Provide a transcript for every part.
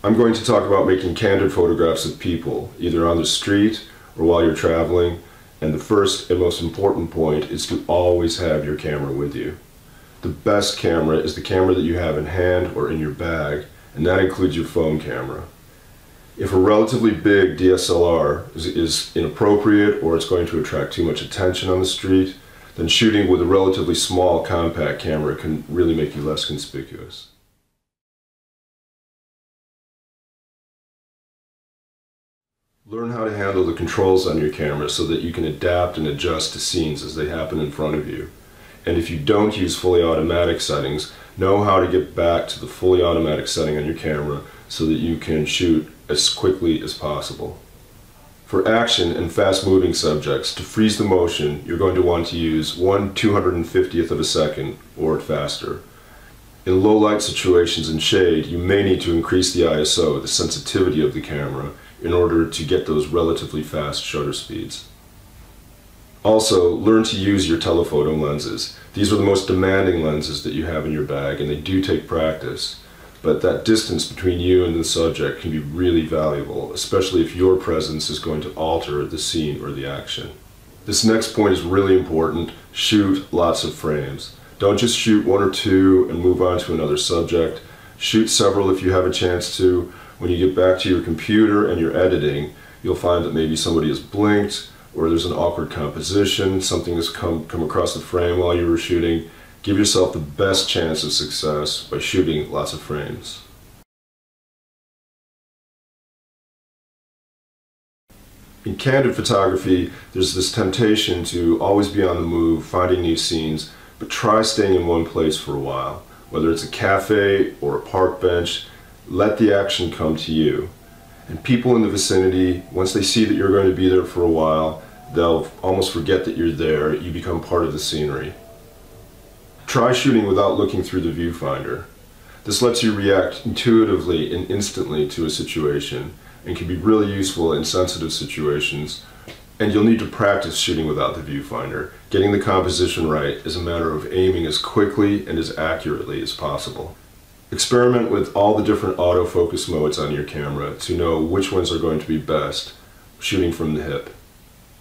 I'm going to talk about making candid photographs of people, either on the street or while you're traveling, and the first and most important point is to always have your camera with you. The best camera is the camera that you have in hand or in your bag, and that includes your phone camera. If a relatively big DSLR is inappropriate or it's going to attract too much attention on the street, then shooting with a relatively small compact camera can really make you less conspicuous. Learn how to handle the controls on your camera so that you can adapt and adjust to scenes as they happen in front of you. And if you don't use fully automatic settings, know how to get back to the fully automatic setting on your camera so that you can shoot as quickly as possible. For action and fast-moving subjects, to freeze the motion, you're going to want to use 1/250th of a second or faster. In low light situations and shade, you may need to increase the ISO, the sensitivity of the camera, in order to get those relatively fast shutter speeds. Also, learn to use your telephoto lenses. These are the most demanding lenses that you have in your bag, and they do take practice. But that distance between you and the subject can be really valuable, especially if your presence is going to alter the scene or the action. This next point is really important. Shoot lots of frames. Don't just shoot one or two and move on to another subject. Shoot several if you have a chance to. When you get back to your computer and you're editing, you'll find that maybe somebody has blinked, or there's an awkward composition, something has come across the frame while you were shooting. Give yourself the best chance of success by shooting lots of frames. In candid photography, there's this temptation to always be on the move, finding new scenes, but try staying in one place for a while. Whether it's a cafe or a park bench, let the action come to you. And people in the vicinity, once they see that you're going to be there for a while, they'll almost forget that you're there. You become part of the scenery. Try shooting without looking through the viewfinder. This lets you react intuitively and instantly to a situation and can be really useful in sensitive situations. And you'll need to practice shooting without the viewfinder. Getting the composition right is a matter of aiming as quickly and as accurately as possible. Experiment with all the different autofocus modes on your camera to know which ones are going to be best, shooting from the hip.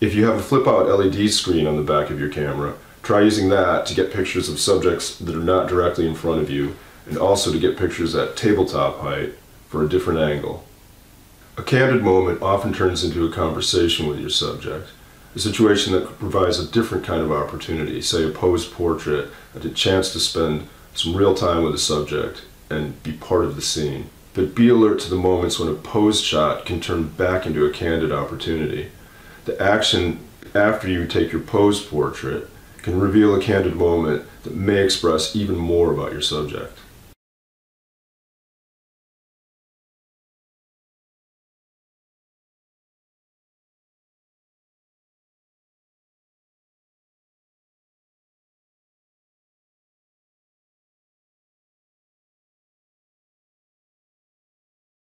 If you have a flip-out LED screen on the back of your camera, try using that to get pictures of subjects that are not directly in front of you, and also to get pictures at tabletop height for a different angle. A candid moment often turns into a conversation with your subject, a situation that provides a different kind of opportunity, say a posed portrait, and a chance to spend some real time with the subject and be part of the scene. But be alert to the moments when a posed shot can turn back into a candid opportunity. The action after you take your posed portrait can reveal a candid moment that may express even more about your subject.